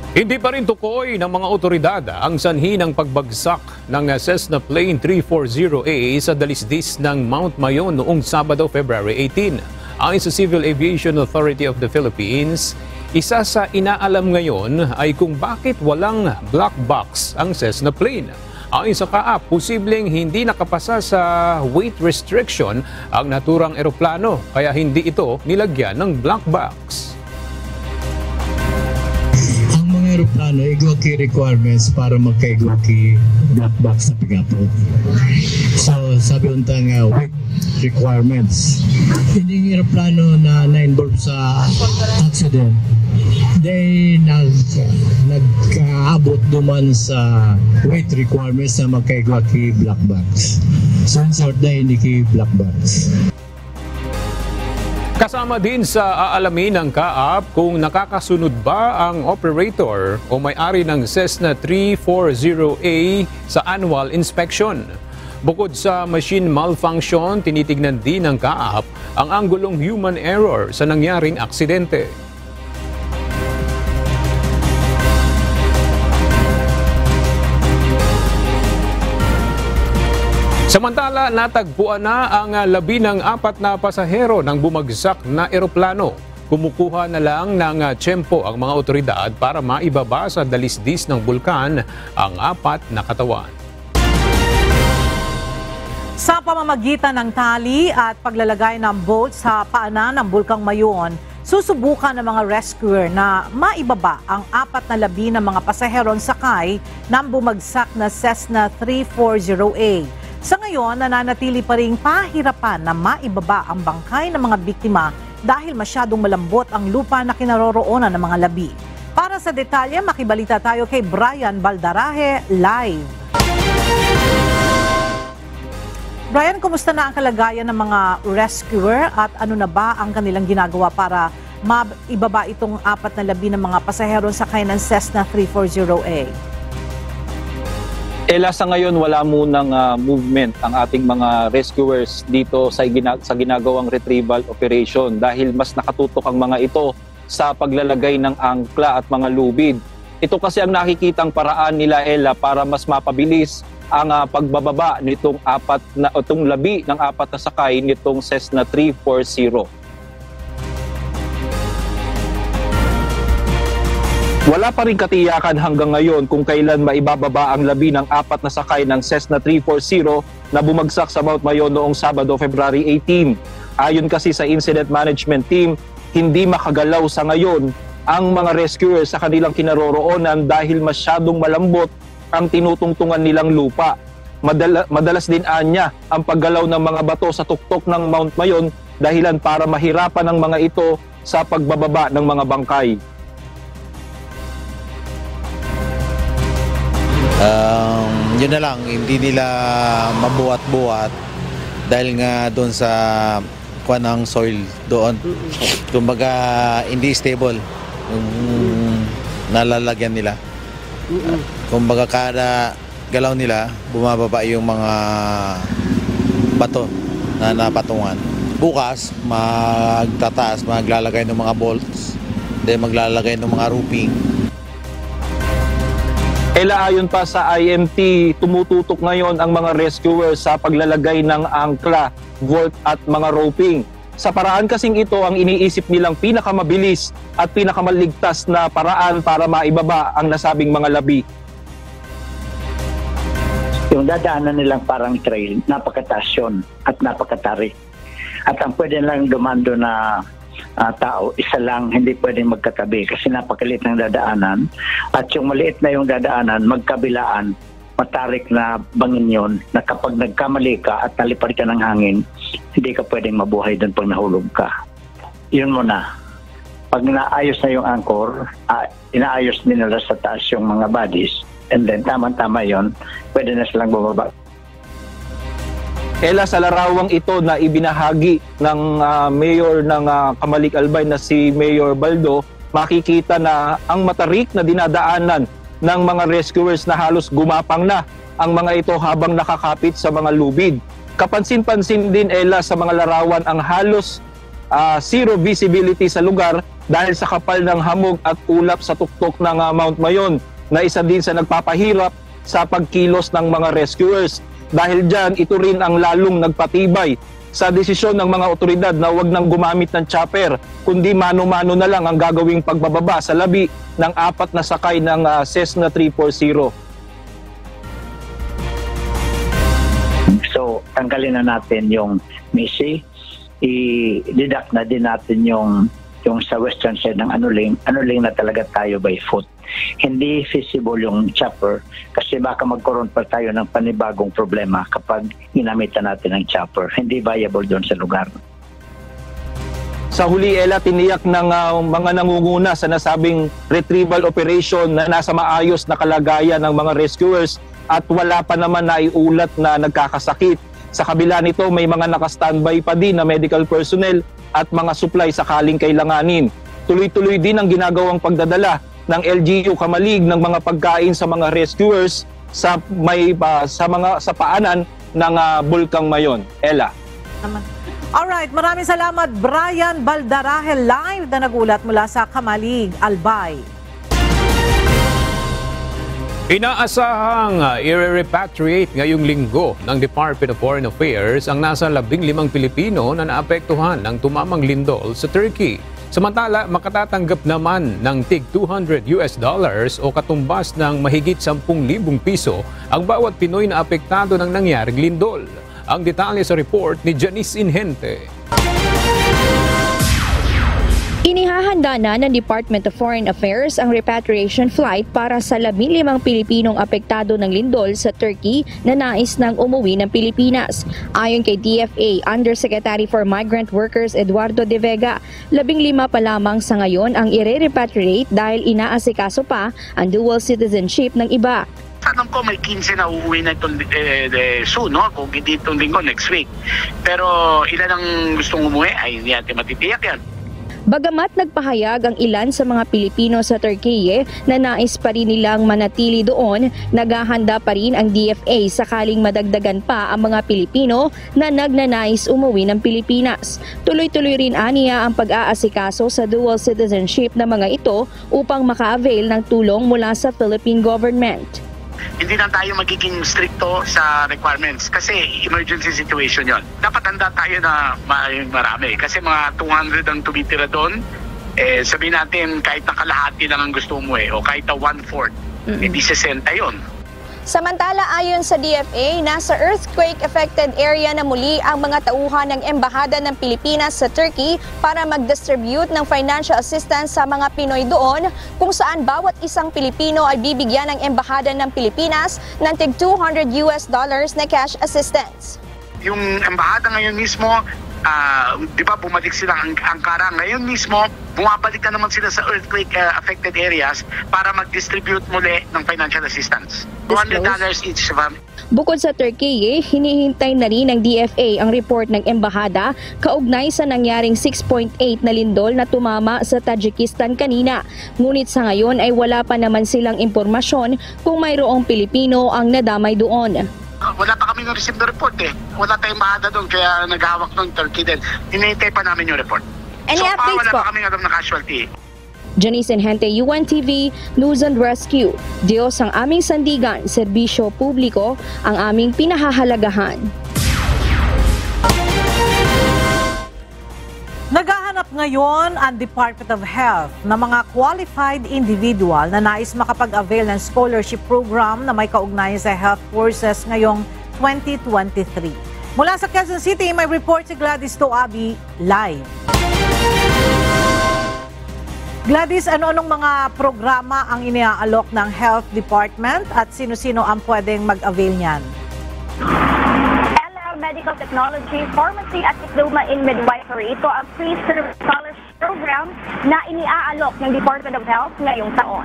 Speaker 2: Hindi pa rin tukoy ng mga otoridad ang sanhi ng pagbagsak ng Cessna Plane 340A sa dalisdis ng Mount Mayon noong Sabado, February 18. Ayon sa Civil Aviation Authority of the Philippines, isa sa inaalam ngayon ay kung bakit walang black box ang Cessna plane. Ayon sa CAAP, posibleng hindi nakapasa sa weight restriction ang naturang eroplano kaya hindi ito nilagyan ng black box.
Speaker 19: Aeroplano, IGOKI requirements para magka-IGOKI black box na pick-up. So, sabi untang weight requirements. Hindi aeroplano na na-involve sa accident, they nagkaabot duman sa weight requirements na magka-IGOKI black box. So in short, dahil hindi black box.
Speaker 2: Kasama din sa aalamin ng kaap kung nakakasunod ba ang operator o may-ari ng Cessna 340A sa annual inspection. Bukod sa machine malfunction, tinitignan din ng kaap ang anggulong human error sa nangyaring aksidente. Samantala, natagpuan na ang 14 na pasahero ng bumagsak na eroplano. Kumukuha na lang ng tiyempo ang mga otoridad para maibaba sa dalisdis ng bulkan ang 4 na katawan.
Speaker 1: Sa pamamagitan ng tali at paglalagay ng bolt sa paanan ng Bulkang Mayon, susubukan ng mga rescuer na maibaba ang 14 na mga pasaherong sakay ng bumagsak na Cessna 340A. Sa ngayon, nananatili pa ring pahirapan na maibaba ang bangkay ng mga biktima dahil masyadong malambot ang lupa na kinaroroonan ng mga labi. Para sa detalye, makibalita tayo kay Brian Baldarahe live. Brian, kumusta na ang kalagayan ng mga rescuer at ano na ba ang kanilang ginagawa para maibaba itong 4 na labi ng mga pasaherong sakay ng Cessna 340A?
Speaker 20: Sa ngayon wala munang movement ang ating mga rescuers dito sa ginagawang retrieval operation dahil mas nakatutok ang mga ito sa paglalagay ng angkla at mga lubid. Ito kasi ang nakikitang paraan nila para mas mapabilis ang pagbababa nitong labi ng 4 na sakay nitong Cessna 340. Wala pa rin katiyakan hanggang ngayon kung kailan maibababa ang labi ng 4 na sakay ng Cessna 340 na bumagsak sa Mount Mayon noong Sabado, February 18. Ayon kasi sa Incident Management Team, hindi makagalaw sa ngayon ang mga rescuers sa kanilang kinaroroonan dahil masyadong malambot ang tinutungtungan nilang lupa. Madalas din anya ang paggalaw ng mga bato sa tuktok ng Mount Mayon dahilan para mahirapan ng mga ito sa pagbababa ng mga bangkay.
Speaker 21: Yun na lang, hindi nila mabuhat-buhat dahil nga doon sa kuwan ng soil doon. Kumbaga hindi stable yung nalalagyan nila. Kumbaga kada galaw nila, bumababa yung mga bato na napatungan. Bukas, magtataas, maglalagay ng mga bolts, then maglalagay ng mga roofing.
Speaker 20: Ayon pa sa IMT, tumututok ngayon ang mga rescuers sa paglalagay ng angkla, vault at mga roping. Sa paraan kasing ito ang iniisip nilang pinakamabilis at pinakamaligtas na paraan para maibaba ang nasabing mga labi.
Speaker 22: Yung dadaanan nilang parang trail, napakataas yun at napakatarik. At ang pwede lang dumando na tao, isa lang, hindi pwedeng magkatabi kasi napakaliit ng dadaanan. At yung maliit na yung dadaanan, magkabilaan, matarik na bangin yun na kapag nagkamali ka at nalipad ka ng hangin, hindi ka pwedeng mabuhay doon pag nahulog ka. Yun muna. Pag naayos na yung anchor, inaayos din nila sa taas yung mga bodies, and then tama-tama yun, pwede na silang bumaba.
Speaker 20: Sa larawang ito na ibinahagi ng mayor ng Camalik Albay na si Mayor Baldo, makikita na ang matarik na dinadaanan ng mga rescuers na halos gumapang na ang mga ito habang nakakapit sa mga lubid. Kapansin-pansin din sa mga larawan ang halos zero visibility sa lugar dahil sa kapal ng hamog at ulap sa tuktok ng Mount Mayon na isa din sa nagpapahirap sa pagkilos ng mga rescuers. Dahil dyan, ito rin ang lalong nagpatibay sa desisyon ng mga otoridad na huwag nang gumamit ng chopper, kundi mano-mano na lang ang gagawing pagbababa sa labi ng 4 na sakay ng Cessna 340.
Speaker 22: So, tanggalin na natin yung Missy, i-deduct na din natin yung sa western side ng Anuling na talaga tayo by foot. Hindi feasible yung chopper kasi baka magkaroon pa tayo ng panibagong problema kapag ginamitan natin ng chopper. Hindi viable doon sa lugar.
Speaker 20: Sa huli, tiniyak ng mga nangunguna sa nasabing retrieval operation na nasa maayos na kalagayan ng mga rescuers at wala pa naman naiulat na nagkakasakit. Sa kabila nito, may mga naka-standby pa din na medical personnel at mga supply sakaling kailanganin. Tuloy-tuloy din ang ginagawang pagdadala ng LGU Kamalig ng mga pagkain sa mga rescuers sa paanan ng Bulkang Mayon. Ella.
Speaker 1: Alright, maraming salamat Brian Baldarahel live na nagulat mula sa Kamalig, Albay.
Speaker 2: Inaasahang i-repatriate ngayong linggo ng Department of Foreign Affairs ang nasa 15 Pilipino na naapektuhan ng tumamang lindol sa Turkey. Samantala, makatatanggap naman ng tig $200 o katumbas ng mahigit 10,000 piso ang bawat Pinoy na apektado ng nangyaring lindol. Ang detalye sa report ni Janice Inhente.
Speaker 3: Inihahanda na ng Department of Foreign Affairs ang repatriation flight para sa 15 Pilipinong apektado ng lindol sa Turkey na nais nang umuwi ng Pilipinas. Ayon kay DFA Undersecretary for Migrant Workers Eduardo De Vega, 15 pa lamang sa ngayon ang i-repatriate dahil inaasikaso pa ang dual citizenship ng iba.
Speaker 4: Alam ko may 15 na uuwi na itong soon, no? Kung hindi itong linggo, next week. Pero ilan ang gustong umuwi ay hindi natin matitiyak yan.
Speaker 3: Bagamat nagpahayag ang ilan sa mga Pilipino sa Turkey na nais pa rin nilang manatili doon, naghahanda pa rin ang DFA sakaling madagdagan pa ang mga Pilipino na nagnanais umuwi ng Pilipinas. Tuloy-tuloy rin aniya ang pag-aasikaso sa dual citizenship ng mga ito upang maka-avail ng tulong mula sa Philippine government.
Speaker 4: Hindi na tayo magiging stricto sa requirements kasi emergency situation yon. Dapat handa tayo na marami kasi mga 200 ang tumitira doon. Sabihin natin kahit na kalahati lang ang gusto mo o kahit na 1/4, hindi 60 yun.
Speaker 23: Samantala, ayon sa DFA, nasa earthquake-affected area na muli ang mga tauhan ng Embahada ng Pilipinas sa Turkey para mag-distribute ng financial assistance sa mga Pinoy doon, kung saan bawat isang Pilipino ay bibigyan ng Embahada ng Pilipinas ng tig $200 na cash assistance.
Speaker 4: Yung Embahada ngayon mismo, di ba bumalik sila ang Ankara, ngayon mismo bumabalik na naman sila sa earthquake affected areas para mag-distribute muli ng financial assistance. $200 each family.
Speaker 3: Bukod sa Turkey, hinihintay na rin ng DFA ang report ng Embahada kaugnay sa nangyaring 6.8 na lindol na tumama sa Tajikistan kanina. Ngunit sa ngayon ay wala pa naman silang impormasyon kung mayroong Pilipino ang nadamay doon.
Speaker 4: Wala pa kami na-receive na report Wala tayong Embahada doon kaya naghahawak ng Turkey din. Hinihintay pa namin yung report.
Speaker 23: Any updates
Speaker 4: wala
Speaker 23: po?
Speaker 4: pa kami alam na casualty.
Speaker 3: Janice Inhente, UNTV, News and Rescue. Diyos ang aming sandigan, serbisyo publiko ang aming pinahahalagahan.
Speaker 1: Naghahanap ngayon ang Department of Health ng mga qualified individual na nais makapag-avail ng scholarship program na may kaugnayan sa health courses ngayong 2023. Mula sa Quezon City, may report si Gladys Toabi live. Gladys, ano-anong mga programa ang iniaalok ng Health Department at sino-sino ang pwedeng mag-avail niyan?
Speaker 16: Medical Technology, Pharmacy at Diploma in Midwifery. Ito ang free-service scholarship program na iniaalok ng Department of Health ngayong taon.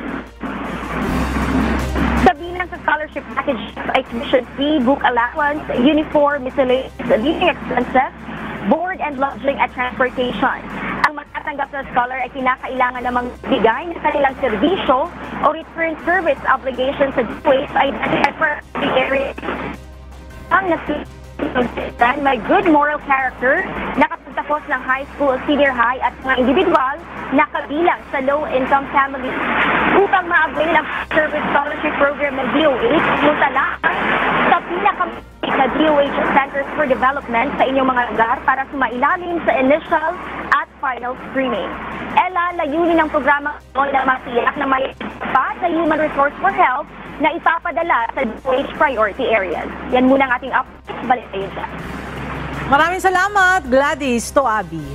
Speaker 16: Kabilang sa scholarship package ay tuition fee, book allowance, uniform, miscellaneous living expenses, board and lodging at transportation. Ang matatanggap na scholar ay kinakailangan namang bigay ng kanilang serbisyo o return service obligation sa DOH identified for the area. Ang may good moral character, nakapagtapos ng high school, senior high at mga individual na kabilang sa low-income families. Upang ma-avail ang service scholarship program ng DOH, punta lang sa pinaka-maliit na DOH Centers for Development sa inyong mga lugar para sumailalim sa initial at final screening. Ella, layunin ng programa na masiyak na may pa sa Human Resource for Health na ipapadala sa DOH priority areas. Yan muna ang ating update. Balik tayo dyan.
Speaker 1: Maraming salamat, Gladys Toabi.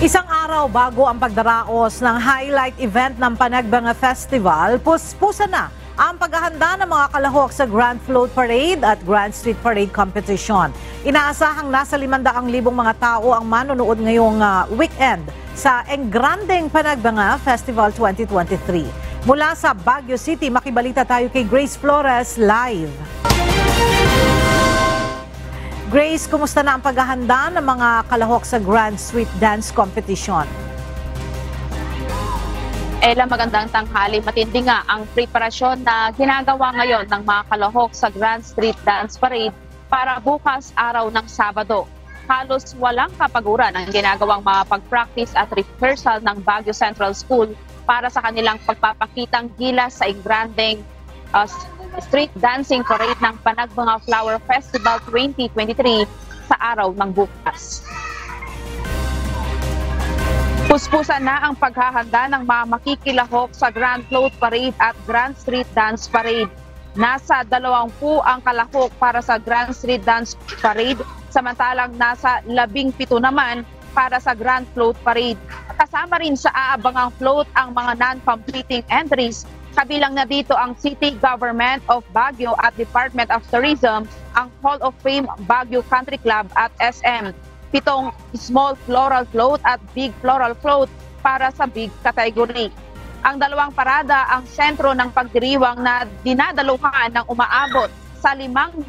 Speaker 1: Isang araw bago ang pagdaraos ng highlight event ng Panagbenga Festival, puspusa na ang paghahanda ng mga kalahok sa Grand Float Parade at Grand Street Parade Competition. Inaasahang nasa 500,000 mga tao ang manonood ngayong weekend sa Engrandeng Panagbenga Festival 2023. Mula sa Baguio City, makibalita tayo kay Grace Flores live. Grace, kumusta na ang paghahanda ng mga kalahok sa Grand Street Dance Competition?
Speaker 5: Ella, magandang tanghali. Matindi nga ang preparasyon na ginagawa ngayon ng mga kalahok sa Grand Street Dance Parade para bukas araw ng Sabado. Halos walang kapaguran ang ginagawang mga pag-practice at rehearsal ng Baguio Central School para sa kanilang pagpapakitang gilas sa engrandeng street dancing parade ng Panagbanga Flower Festival 2023 sa araw ng bukas. Puspusan na ang paghahanda ng mga makikilahok sa Grand Float Parade at Grand Street Dance Parade. Nasa 20 ang kalahok para sa Grand Street Dance Parade, samantalang nasa 17 naman para sa Grand Float Parade. Kasama rin sa aabangang float ang mga non-completing entries. Kabilang na dito ang City Government of Baguio at Department of Tourism, ang Hall of Fame Baguio Country Club at SM. 7 small floral float at big floral float para sa big category. Ang 2 parada ang sentro ng pagdiriwang na dinadaluhan ng umaabot sa 500,000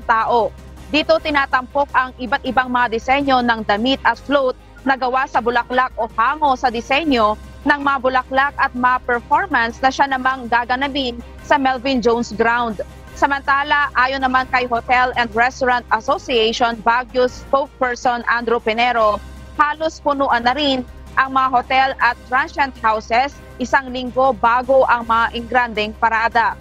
Speaker 5: tao. Dito tinatampok ang iba't ibang mga disenyo ng damit at float na gawa sa bulaklak o hango sa disenyo ng mga bulaklak at mga performance na siya namang gaganapin sa Melvin Jones Ground. Samantala, ayon naman kay Hotel and Restaurant Association Baguio spokesperson Andrew Pinero, halos punuan na rin ang mga hotel at transient houses 1 linggo bago ang mga engrandeng parada.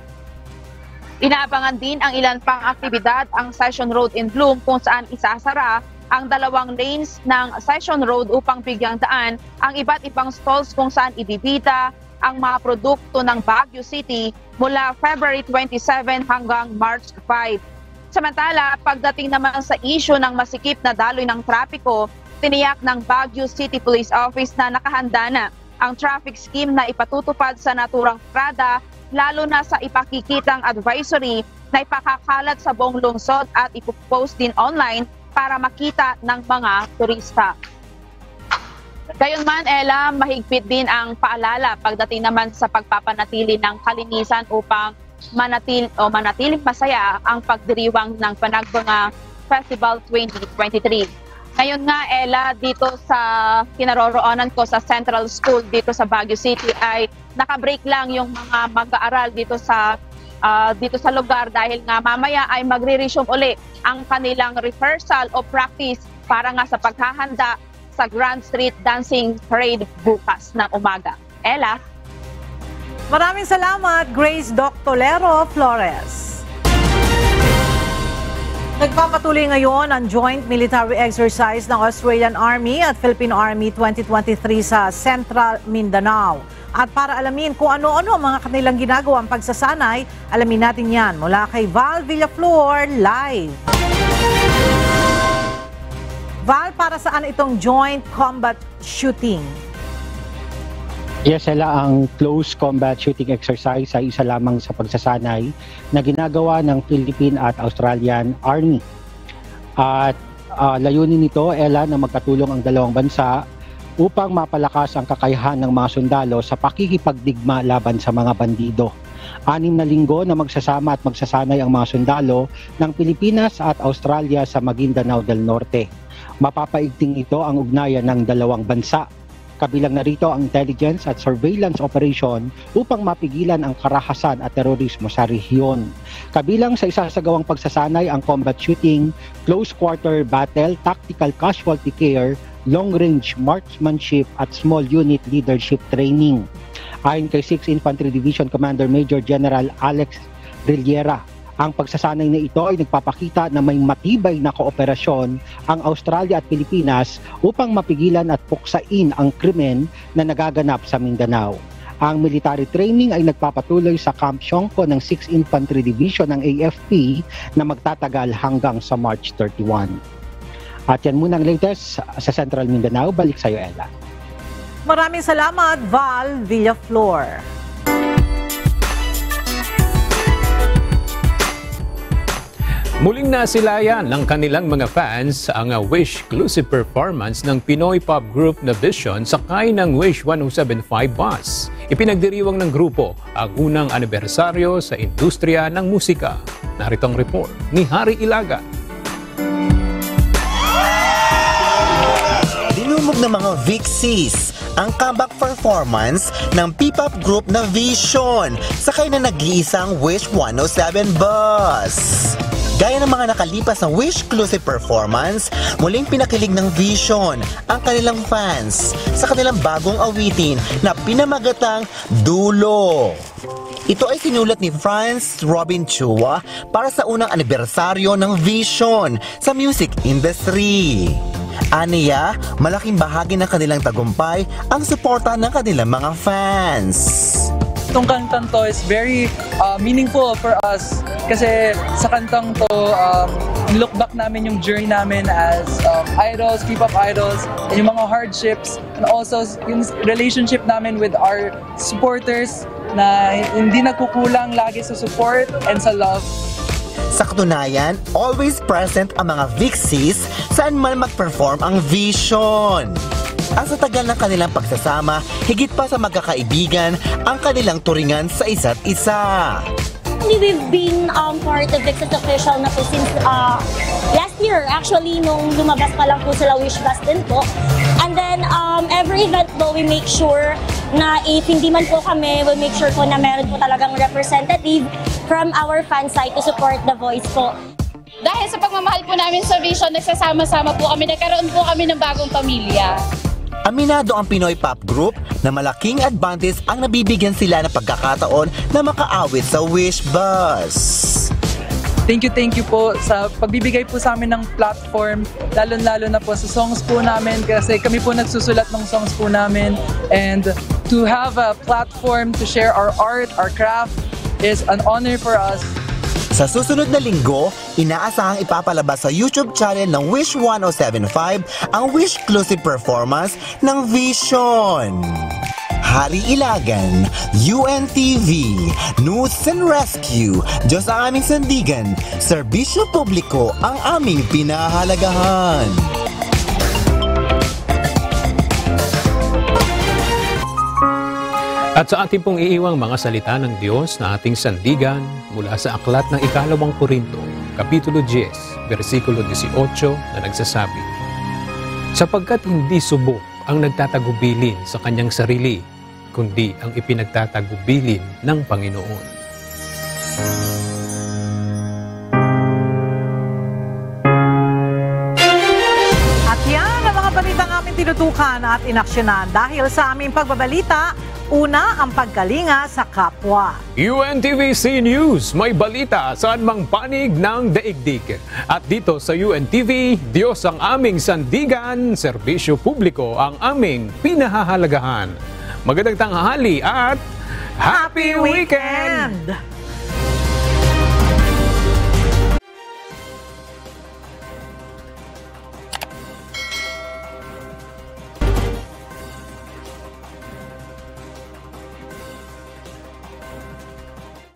Speaker 5: Inaabangan din ang ilan pang aktibidad ang Session Road in Bloom kung saan isasara ang 2 lanes ng Session Road upang bigyang daan ang iba't ibang stalls kung saan ibibita ang mga produkto ng Baguio City mula February 27 hanggang March 5. Samantala, pagdating naman sa issue ng masikip na daloy ng trapiko, tiniyak ng Baguio City Police Office na nakahanda na ang traffic scheme na ipatutupad sa naturang parada, lalo na sa ipakikitang advisory na ipakakalat sa buong lungsod at ipopost din online para makita ng mga turista. Gayunman, Ella, mahigpit din ang paalala pagdating naman sa pagpapanatili ng kalinisan upang manatiling masaya ang pagdiriwang ng Panagbanga Festival 2023. Ngayon nga, Ella, dito sa kinaroroonan ko sa Central School dito sa Baguio City ay nakabreak lang yung mga mag-aaral dito sa lugar dahil nga mamaya ay magre-resume uli ang kanilang rehearsal o practice para nga sa paghahanda sa Grand Street Dancing Parade bukas ng umaga. Ella?
Speaker 1: Maraming salamat, Grace Doctolero Flores. Nagpapatuloy ngayon ang joint military exercise ng Australian Army at Philippine Army 2023 sa Central Mindanao. At para alamin kung ano-ano ang mga kanilang ginagawang pagsasanay, alamin natin yan mula kay Val Villaflor live. Val, para saan itong joint combat shooting?
Speaker 6: Yes, Ella, ang close combat shooting exercise ay isa lamang sa pagsasanay na ginagawa ng Philippine at Australian Army. At layunin nito, Ella, na magkatulong ang dalawang bansa upang mapalakas ang kakayahan ng mga sundalo sa pakikipagdigma laban sa mga bandido. 6 na linggo na magsasama at magsasanay ang mga sundalo ng Pilipinas at Australia sa Maguindanao del Norte. Mapapaigting ito ang ugnayan ng dalawang bansa. Kabilang na rito ang intelligence at surveillance operation upang mapigilan ang karahasan at terorismo sa rehiyon. Kabilang sa isasagawang pagsasanay ang combat shooting, close quarter battle, tactical casualty care, long-range marksmanship at small unit leadership training. Ayon kay 6th Infantry Division Commander Major General Alex Rillera, ang pagsasanay na ito ay nagpapakita na may matibay na kooperasyon ang Australia at Pilipinas upang mapigilan at puksain ang krimen na nagaganap sa Mindanao. Ang military training ay nagpapatuloy sa Camp Siongco ng 6th Infantry Division ng AFP na magtatagal hanggang sa March 31. At yan muna ang latest sa Central Mindanao. Balik sa iyo, Ella.
Speaker 1: Maraming salamat, Val Villaflor.
Speaker 2: Muling nasilayan ng kanilang mga fans ang Wish-exclusive performance ng Pinoy pop group na Vision sakay ng Wish 1075 bus. Ipinagdiriwang ng grupo ang unang anibersaryo sa industriya ng musika. Narito ang report ni Harry Ilaga.
Speaker 7: Dinumog ng mga Vixies ang comeback performance ng P-pop group na Vision sakay na nag-iisang Wish 107 bus. Gaya ng mga nakalipas na Wish-exclusive performance, muling pinakilig ng Vision ang kanilang fans sa kanilang bagong awitin na pinamagatang Dulo. Ito ay sinulat ni Franz Robin Chua para sa unang anibersaryo ng Vision sa music industry. Aniya, malaking bahagi ng kanilang tagumpay ang suporta ng kanilang mga fans.
Speaker 8: Itong kantang to is very meaningful for us kasi sa kantang to, look back namin yung journey namin as idols, P-pop idols, and yung mga hardships, and also yung relationship namin with our supporters na hindi nagkukulang lagi sa support and sa love.
Speaker 7: Sa katunayan, always present ang mga Vixies saan man mag-perform ang Vision. Ang sa tagal ng kanilang pagsasama, higit pa sa magkakaibigan ang kanilang turingan sa isa't isa.
Speaker 10: We've been part of Vixies official na po since last year. Actually, nung lumabas pa lang po sila Wish Bus din po. And then, every event po, we make sure na if hindi man po kami, we make sure po na meron po talagang representative from our fan side to support the voice po.
Speaker 24: Dahil sa pagmamahal po namin sa Vision, nagsasama-sama po kami, nagkaroon po kami ng bagong pamilya.
Speaker 7: Aminado ang Pinoy pop group na malaking advantage ang nabibigyan sila ng pagkakataon na makaawit sa Wish Bus.
Speaker 8: Thank you po sa pagbibigay po sa amin ng platform, lalo-lalo na po sa songs po namin kasi kami po nagsusulat ng songs po namin, and to have a platform to share our art, our craft is an honor for us.
Speaker 7: Sa susunod na linggo, inaasahang ipapalabas sa YouTube channel ng Wish 1075 ang Wish-exclusive performance ng Vision. Harry Ilagan, UNTV, News and Rescue, Diyos ang aming sandigan, serbisyo publiko ang aming pinahahalagahan.
Speaker 2: At sa ating pong iiwang mga salita ng Diyos na ating sandigan mula sa aklat ng 2 Korinto, Kapitulo 10, versikulo 18 na nagsasabi, sapagkat hindi subok ang nagtatagubilin sa kanyang sarili, kundi ang ipinagtatagubilin ng Panginoon.
Speaker 1: At yan ang mga balitang aming tinutukan at inaksyonan dahil sa aming pagbabalita. Una, ang pagkalinga sa kapwa.
Speaker 2: UNTV-C News, may balita saan mang panig ng daigdig. At dito sa UNTV, Diyos ang aming sandigan, serbisyo publiko ang aming pinahahalagahan. Magandang tanghali at Happy Weekend!